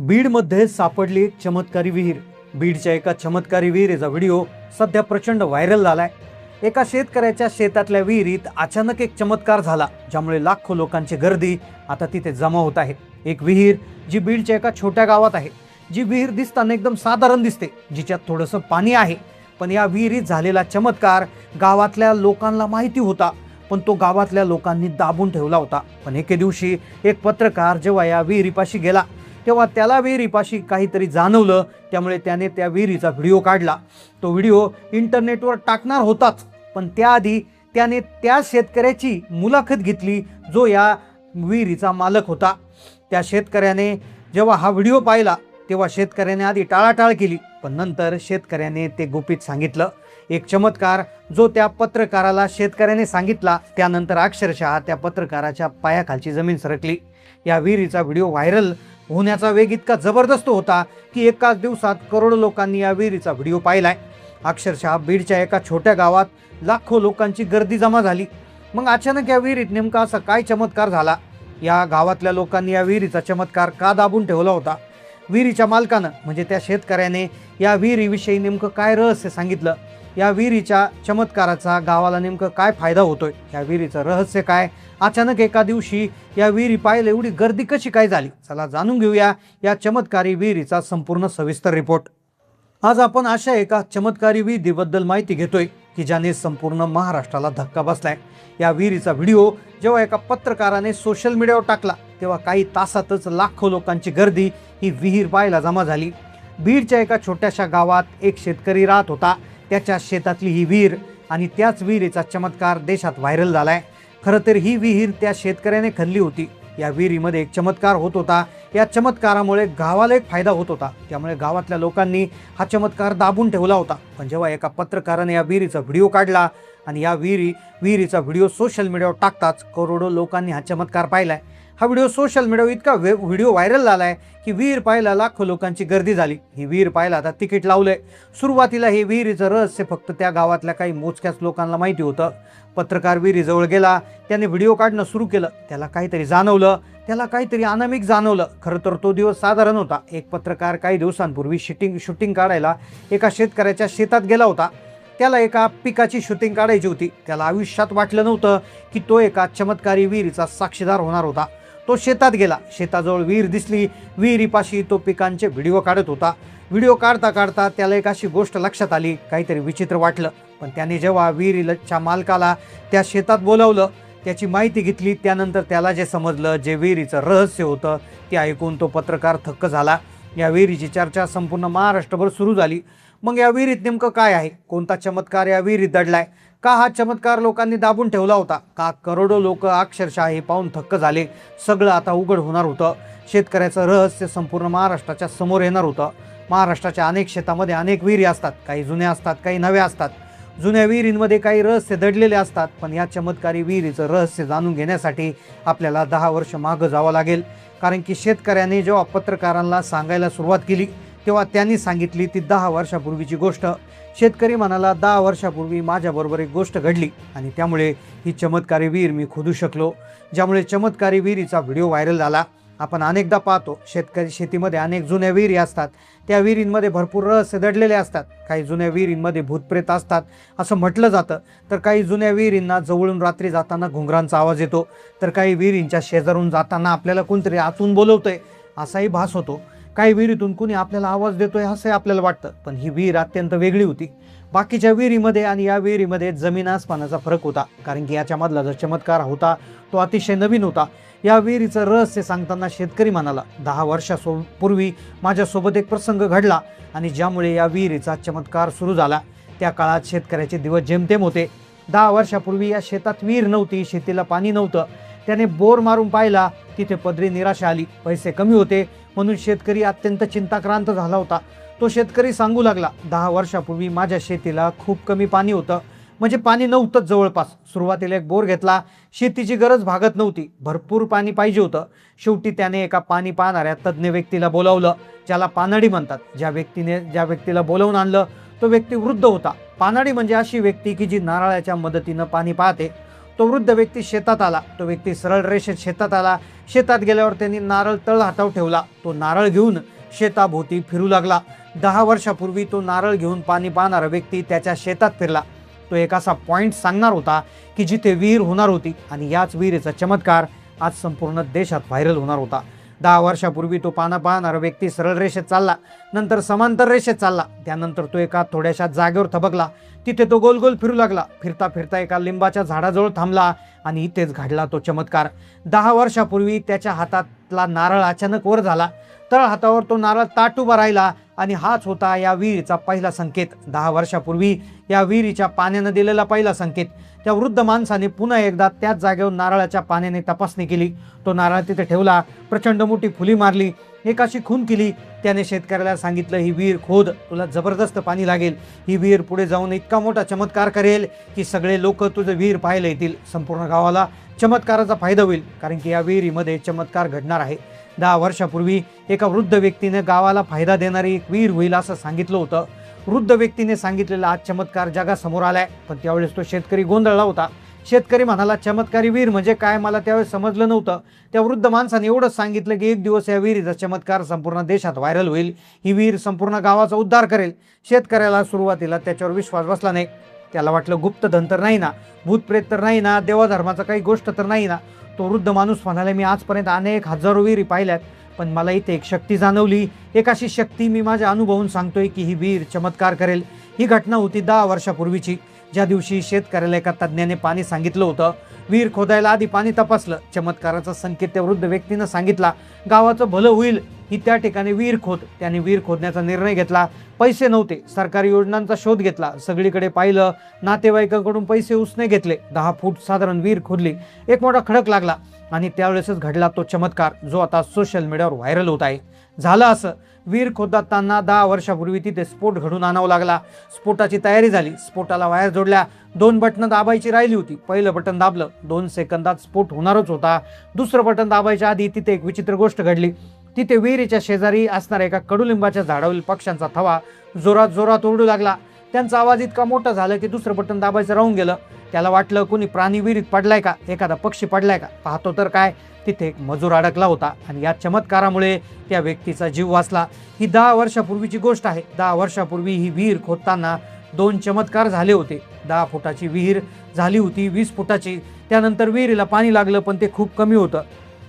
बीडमध्ये सापडली एक चमत्कारी विहीर. बीडच्या एका चमत्कारी विहिरीचा व्हिडिओ सध्या प्रचंड व्हायरल झालाय. एका शेतकऱ्याच्या शेतातल्या विहिरीत अचानक एक चमत्कार झाला, ज्यामुळे लाखो लोकांची गर्दी आता तिथे जमा होत आहे. एक विहीर जी बीडच्या एका छोट्या गावात आहे. जी विहीर दिसताना एकदम साधारण दिसते, जिच्यात थोडंसं पाणी आहे. पण या विहिरीत झालेला चमत्कार गावातल्या लोकांना माहिती होता, पण तो गावातल्या लोकांनी दाबून ठेवला होता. पण एके दिवशी एक पत्रकार जेव्हा या विहिरीपाशी गेला, तेव्हा त्याला विहिरीपाशी काहीतरी जाणवलं. त्यामुळे त्याने त्या विहिरीचा व्हिडिओ काढला. तो व्हिडिओ इंटरनेटवर टाकणार होताच, पण त्याआधी त्याने त्या शेतकऱ्याची मुलाखत घेतली जो या विहिरीचा मालक होता. त्या शेतकऱ्याने जेव्हा हा व्हिडिओ पाहिला तेव्हा शेतकऱ्याने आधी टाळाटाळ केली, पण नंतर शेतकऱ्याने ते गुपित सांगितलं. एक चमत्कार जो त्या पत्रकाराला शेतकऱ्याने सांगितला, त्यानंतर अक्षरशः त्या पत्रकाराच्या पायाखालची जमीन सरकली. या विहिरीचा व्हिडिओ व्हायरल होण्याचा वेग इतका जबरदस्त होता की एकाच दिवसात करोडो लोकांनी या विहिरीचा व्हिडिओ पाहिलाय. अक्षरशः बीडच्या एका छोट्या गावात लाखो लोकांची गर्दी जमा झाली. मग अचानक या विहिरीत नेमका असा काय चमत्कार झाला? या गावातल्या लोकांनी या विहिरीचा चमत्कार का दाबून ठेवला होता? विहिरीच्या मालकानं म्हणजे त्या शेतकऱ्याने या विहिरीविषयी नेमकं काय रहस्य सांगितलं? या विहिरीच्या चमत्काराचा गावाला नेमकं काय फायदा होतोय? या विहिरीचं रहस्य काय? अचानक एका दिवशी या विहिरी पाहायला एवढी गर्दी कशी काय झाली? चला जाणून घेऊया या चमत्कारी विहिरीचा संपूर्ण सविस्तर रिपोर्ट. आज आपण अशा एका चमत्कारी विहिरीबद्दल माहिती घेतोय की ज्याने संपूर्ण महाराष्ट्राला धक्का बसलाय. या विहिरीचा व्हिडिओ जेव्हा एका पत्रकाराने सोशल मीडियावर टाकला, तेव्हा काही तासातच लाखो लोकांची गर्दी ही विहीर पाहायला जमा झाली. बीडच्या एका छोट्याशा गावात एक शेतकरी राहत होता. त्याच्या शेतातली ही विहीर आणि त्याच विहिरीचा चमत्कार देशात व्हायरल झालाय. खरं तर ही विहीर त्या शेतकऱ्याने खणली होती. या विहिरीमध्ये एक चमत्कार होत होता. या चमत्कारामुळे गावाला एक फायदा होत होता. त्यामुळे गावातल्या लोकांनी हा चमत्कार दाबून ठेवला होता. पण जेव्हा एका पत्रकाराने या विहिरीचा व्हिडिओ काढला आणि या विहिरीचा व्हिडिओ सोशल मीडियावर टाकताच करोडो लोकांनी हा चमत्कार पाहिलाय. हा व्हिडिओ सोशल मीडियावर इतका व्हिडिओ व्हायरल झालाय की विहीर पाहायला लाखो लोकांची गर्दी झाली. ही विहीर पाहायला आता तिकीट लावलंय. सुरुवातीला हे विहिरीचं रहस्य फक्त त्या गावातल्या काही मोजक्याच लोकांना माहिती होतं. पत्रकार विहिरीजवळ गेला, त्याने व्हिडिओ काढणं सुरू केलं. त्याला काहीतरी जाणवलं, त्याला काहीतरी अनामिक जाणवलं. खरं तर तो दिवस साधारण होता. एक पत्रकार काही दिवसांपूर्वी शूटिंग काढायला एका शेतकऱ्याच्या शेतात गेला होता. त्याला एका पिकाची शूटिंग काढायची होती. त्याला आयुष्यात वाटलं नव्हतं की तो एका चमत्कारी विहिरीचा साक्षीदार होणार होता. तो शेतात गेला. शेताजवळ विहीर दिसली. विहिरीपाशी तो पिकांचे व्हिडिओ काढत होता. व्हिडिओ काढता काढता त्याला एक अशी गोष्ट लक्षात आली. काहीतरी विचित्र वाटलं. पण त्याने जेव्हा विहिरीच्या मालकाला त्या शेतात बोलावलं, त्याची माहिती घेतली, त्यानंतर त्याला जे समजलं, जे विहिरीचं रहस्य होतं, ते ऐकून तो पत्रकार थक्क झाला. या विहिरीची चर्चा संपूर्ण महाराष्ट्रभर सुरू झाली. मग या विहिरीत नेमकं काय आहे? कोणता चमत्कार या विहिरीत दडलाय? का हा चमत्कार लोकांनी दाबून ठेवला होता? का करोडो लोक अक्षरशः हे पाहून थक्क झाले? सगळं आता उघड होणार होतं. शेतकऱ्याचं रहस्य संपूर्ण महाराष्ट्राच्या समोर येणार होतं. महाराष्ट्राच्या अनेक शेतामध्ये अनेक विहिरी असतात. काही जुन्या असतात, काही नव्या असतात. जुन्या विहिरींमध्ये काही रहस्य दडलेले असतात. पण या चमत्कारी विहिरीचं रहस्य जाणून घेण्यासाठी आपल्याला 10 वर्ष मागं जावं लागेल. कारण की शेतकऱ्याने जेव्हा पत्रकारांना सांगायला सुरुवात केली, तेव्हा त्यांनी सांगितली ती 10 वर्षापूर्वीची गोष्ट. शेतकरी म्हणाला, 10 वर्षापूर्वी माझ्याबरोबर एक गोष्ट घडली आणि त्यामुळे ही चमत्कारी विहीर मी खोदू शकलो. ज्यामुळे चमत्कारी विहिरीचा व्हिडिओ व्हायरल झाला. आपण अनेकदा पाहतो शेतीमध्ये अनेक जुन्या विहिरी असतात. त्या विहिरींमध्ये भरपूर रहस्य दडलेले असतात. काही जुन्या विहिरींमध्ये भूतप्रेत असतात असं म्हटलं जातं. तर काही जुन्या विहिरींना जवळून रात्री जाताना घुंगरांचा आवाज येतो. तर काही विहिरींच्या शेजारून जाताना आपल्याला कोणतरी आतून बोलवतंय असाही भास होतो. काही विहिरीतून कुणी आपल्याला आवाज देतोय असंही आपल्याला वाटतं. पण ही विहीर अत्यंत वेगळी होती. बाकीच्या विहिरीमध्ये आणि या विहिरीमध्ये जमीन आसमानाचा फरक होता. कारण की याच्यामधला जो चमत्कार होता तो अतिशय नवीन होता. या विहिरीचं रहस्य सांगताना शेतकरी म्हणाला, 10 वर्षापूर्वी माझ्यासोबत एक प्रसंग घडला आणि ज्यामुळे या विहिरीचा चमत्कार सुरू झाला. त्या काळात शेतकऱ्याचे दिवस जेमतेम होते. 10 वर्षापूर्वी या शेतात विहीर नव्हती, शेतीला पाणी नव्हतं. त्याने बोर मारून पाहिला, तिथे पदरी निराशा आली. पैसे कमी होते म्हणून शेतकरी अत्यंत चिंताक्रांत झाला होता. तो शेतकरी सांगू लागला, 10 वर्षापूर्वी माझ्या शेतीला खूप कमी पाणी होतं. म्हणजे पाणी नव्हतंच जवळपास. सुरुवातीला एक बोर घेतला. शेतीची गरज भागत नव्हती. भरपूर पाणी पाहिजे होतं. शेवटी त्याने एका पाणी पाहणाऱ्या तज्ज्ञ व्यक्तीला बोलावलं, ज्याला पानडी म्हणतात. ज्या व्यक्तीला बोलावून आणलं तो व्यक्ती वृद्ध होता. पानडी म्हणजे अशी व्यक्ती की जी नारळाच्या मदतीनं पाणी पाहते. तो वृद्ध व्यक्ती शेतात आला. तो व्यक्ती सरळ रेषेत शेतात आला. शेतात गेल्यावर त्यांनी नारळ तळ हातावर ठेवला. तो नारळ घेऊन शेताभोवती फिरू लागला. 10 वर्षापूर्वी तो नारळ घेऊन पाणी पाहणारा व्यक्ती त्याच्या शेतात फिरला. तो एक असा पॉइंट सांगणार होता की जिथे विहीर होणार होती आणि याच विहिरीचा चमत्कार आज संपूर्ण देशात व्हायरल होणार होता. 10 वर्षापूर्वी तो पानं पाहणारा व्यक्ती सरळ रेषेत चालला, नंतर समांतर रेषेत चालला, त्यानंतर तो एका थोड्याशा जागेवर थबकला. तिथे तो गोल गोल फिरू लागला. फिरता फिरता एका लिंबाच्या झाडाजवळ थांबला आणि इथेच घडला तो चमत्कार. 10 वर्षापूर्वी त्याच्या हातातला नारळ अचानक वर झाला. तळ हातावर तो नारळ ताट उभा राहिला आणि हाच होता या विहिरीचा पहिला संकेत. 10 वर्षापूर्वी या विहिरीच्या पाण्यानं दिलेला पहिला संकेत. त्या वृद्ध माणसाने पुन्हा एकदा त्याच जागेवर नारळाच्या पाण्याने तपासणी केली. तो नारळ तिथे ठेवला, प्रचंड मोठी फुली मारली, एक अशी खून केली. त्याने शेतकऱ्याला सांगितलं, ही विहीर खोद, तुला जबरदस्त पाणी लागेल. ही विहीर पुढे जाऊन इतका मोठा चमत्कार करेल की सगळे लोक तुझं विहीर पाहायला येतील. संपूर्ण गावाला चमत्काराचा फायदा होईल, कारण की या विहिरीमध्ये चमत्कार घडणार आहे. 10 वर्षापूर्वी एका वृद्ध व्यक्तीने गावाला फायदा देणारी एक विहीर होईल असं सांगितलं होतं. वृद्ध व्यक्तीने सांगितलेला आज चमत्कार जगासमोर आलाय. पण त्यावेळेस तो शेतकरी गोंधळला होता. शेतकरी म्हणाला, चमत्कारी विहीर म्हणजे काय, मला त्यावेळेस समजलं नव्हतं. त्या वृद्ध माणसाने एवढंच सांगितलं की एक दिवस या विहिरीचा चमत्कार संपूर्ण देशात व्हायरल होईल. ही विहीर संपूर्ण गावाचा उद्धार करेल. शेतकऱ्याला सुरुवातीला त्याच्यावर विश्वास बसला नाही. त्याला वाटलं, गुप्तधन तर नाही ना, भूतप्रेत तर नाही ना, देवाधर्माचा काही गोष्ट तर नाही ना. तो वृद्ध माणूस म्हणाले, मी आजपर्यंत अनेक हजारो विहिरी पाहिल्यात, पण मला इथे एक शक्ती जाणवली. एक अशी शक्ती मी माझ्या अनुभवून सांगतोय की ही विहीर चमत्कार करेल. ही घटना होती 10 वर्षापूर्वीची, ज्या दिवशी शेतकऱ्याला एका तज्ज्ञाने पाणी सांगितलं होतं. विहीर खोदायला आधी पाणी तपासलं. चमत्काराचा संकेत त्या वृद्ध व्यक्तीनं सांगितला, गावाचं भलं होईल, ही त्या ठिकाणी विहीर खोद. त्याने विहीर खोदण्याचा निर्णय घेतला. पैसे नव्हते, सरकारी योजनांचा शोध घेतला, सगळीकडे पाहिलं, नातेवाईकांकडून पैसे उसने घेतले. 10 फूट साधारण विहीर खोदली. एक मोठा खडक लागला आणि त्यावेळेसच घडला तो चमत्कार, जो आता सोशल मीडियावर व्हायरल होत आहे. झालं असं, विहीर खोदताना 10 वर्षापूर्वी तिथे स्फोट घडून आणावा लागला. स्फोटाची तयारी झाली. स्फोटाला वायर जोडल्या. 2 बटणं दाबायची राहिली होती. पहिलं बटन दाबलं, 2 सेकंदात स्फोट होणारच होता. दुसरं बटन दाबायच्या आधी तिथे एक विचित्र गोष्ट घडली. तिथे विहिरीच्या शेजारी असणाऱ्या एका कडुलिंबाच्या झाडावरील पक्ष्यांचा थवा जोरात जोरात ओरडू लागला. त्यांचा आवाज इतका मोठा झाला की दुसरं बटन दाबायचं राहून गेलं. त्याला वाटलं, कोणी प्राणी विहिरीत पडलाय का, एखादा पक्षी पडलाय का. पाहतो तर काय, तिथे एक मजूर अडकला होता आणि या चमत्कारामुळे त्या व्यक्तीचा जीव वाचला. ही 10 वर्षापूर्वीची गोष्ट आहे. 10 वर्षापूर्वी ही विहीर खोदताना 2 चमत्कार झाले होते. 10 फुटाची विहीर झाली होती 20 फुटाची. त्यानंतर विहिरीला पाणी लागलं, पण ते खूप कमी होतं.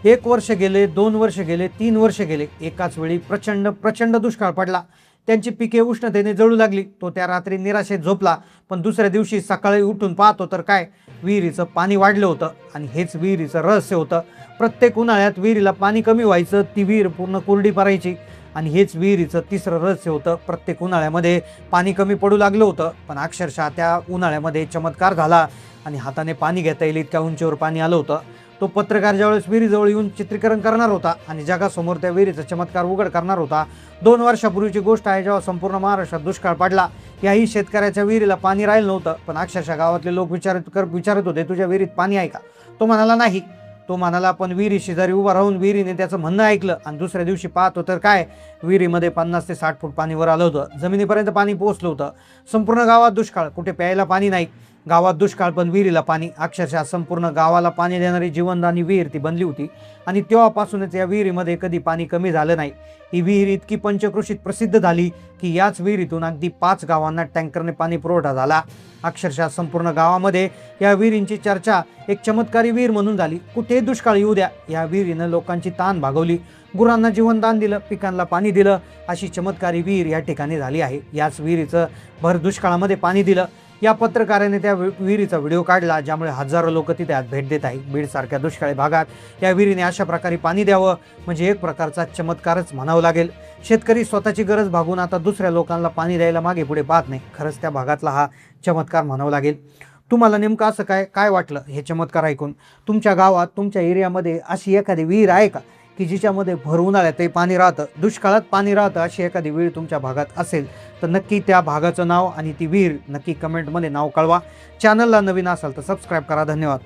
1 वर्ष गेले, 2 वर्ष गेले, 3 वर्ष गेले. एकाच वेळी प्रचंड दुष्काळ पडला. त्यांची पिके उष्णतेने जळू लागली. तो त्या रात्री निराशेत झोपला. पण दुसऱ्या दिवशी सकाळी उठून पाहतो तर काय, विहिरीचं पाणी वाढलं होतं. आणि हेच विहिरीचं रहस्य होतं. प्रत्येक उन्हाळ्यात विहिरीला पाणी कमी व्हायचं, ती विहीर पूर्ण कोरडी पडायची. आणि हेच विहिरीचं तिसरं रहस्य होतं. प्रत्येक उन्हाळ्यामध्ये पाणी कमी पडू लागलं होतं, पण अक्षरशः त्या उन्हाळ्यामध्ये चमत्कार झाला आणि हाताने पाणी घेता येईल इतक्या उंचीवर पाणी आलं होतं. तो पत्रकार ज्यावेळेस विहिरीजवळ येऊन चित्रीकरण करणार होता आणि जगासमोर त्या विहिरीचा चमत्कार उघड करणार होता. 2 वर्षापूर्वीची गोष्ट आहे, जेव्हा संपूर्ण महाराष्ट्रात दुष्काळ पडला. याही शेतकऱ्याच्या विहिरीला पाणी राहिलं नव्हतं, पण अक्षरशः गावातले लोक विचारत होते, तुझ्या विहिरीत पाणी आहे का. तो म्हणाला नाही. तो म्हणाला, पण विहिरी शेजारी उभा राहून विहिरीने त्याचं म्हणणं ऐकलं आणि दुसऱ्या दिवशी पाहतो तर काय, विहिरीमध्ये 50 ते 60 फूट पाणी वर आलं होतं. जमिनीपर्यंत पाणी पोहोचलं होतं. संपूर्ण गावात दुष्काळ, कुठे प्यायला पाणी नाही. गावात दुष्काळ पण विहिरीला पाणी. अक्षरशः संपूर्ण गावाला पाणी देणारी जीवनदानी विहीर ती बनली होती. आणि तेव्हापासूनच या विहिरीमध्ये कधी पाणी कमी झालं नाही. ही विहीर इतकी पंचक्रोशीत प्रसिद्ध झाली की याच विहिरीतून अगदी 5 गावांना टँकरने पाणी पुरवठा झाला. अक्षरशः संपूर्ण गावामध्ये या विहिरींची चर्चा एक चमत्कारी विहीर म्हणून झाली. कुठेही दुष्काळ येऊ द्या, या विहिरीनं लोकांची ताण भागवली, गुरांना जीवनदान दिलं, पिकांना पाणी दिलं. अशी चमत्कारी विहीर या ठिकाणी झाली आहे. याच विहिरीचं भर दुष्काळामध्ये पाणी दिलं. या पत्रकाराने त्या विहिरीचा व्हिडिओ काढला, ज्यामुळे हजारो लोक तिथे आज भेट देत आहेत. बीडसारख्या दुष्काळी भागात या विहिरीने अशा प्रकारे पाणी द्यावं म्हणजे एक प्रकारचा चमत्कारच म्हणावं लागेल. शेतकरी स्वतःची गरज भागून आता दुसऱ्या लोकांना पाणी द्यायला मागे पुढे पाहत नाही. खरंच त्या भागातला हा चमत्कार म्हणावं लागेल. तुम्हाला नेमकं असं काय वाटलं हे चमत्कार ऐकून. तुमच्या गावात, तुमच्या एरियामध्ये अशी एखादी विहीर आहे का की जिच्यामध्ये भर उन्हाळ्यातही पाणी राहतं, दुष्काळात पाणी राहतं, अशी एखादी विहीर तुमच्या भागात असेल तर नक्की त्या भागाचं नाव आणि ती विहीर नक्की कमेंटमध्ये नाव कळवा. चॅनलला नवीन असाल तर सबस्क्राईब करा. धन्यवाद.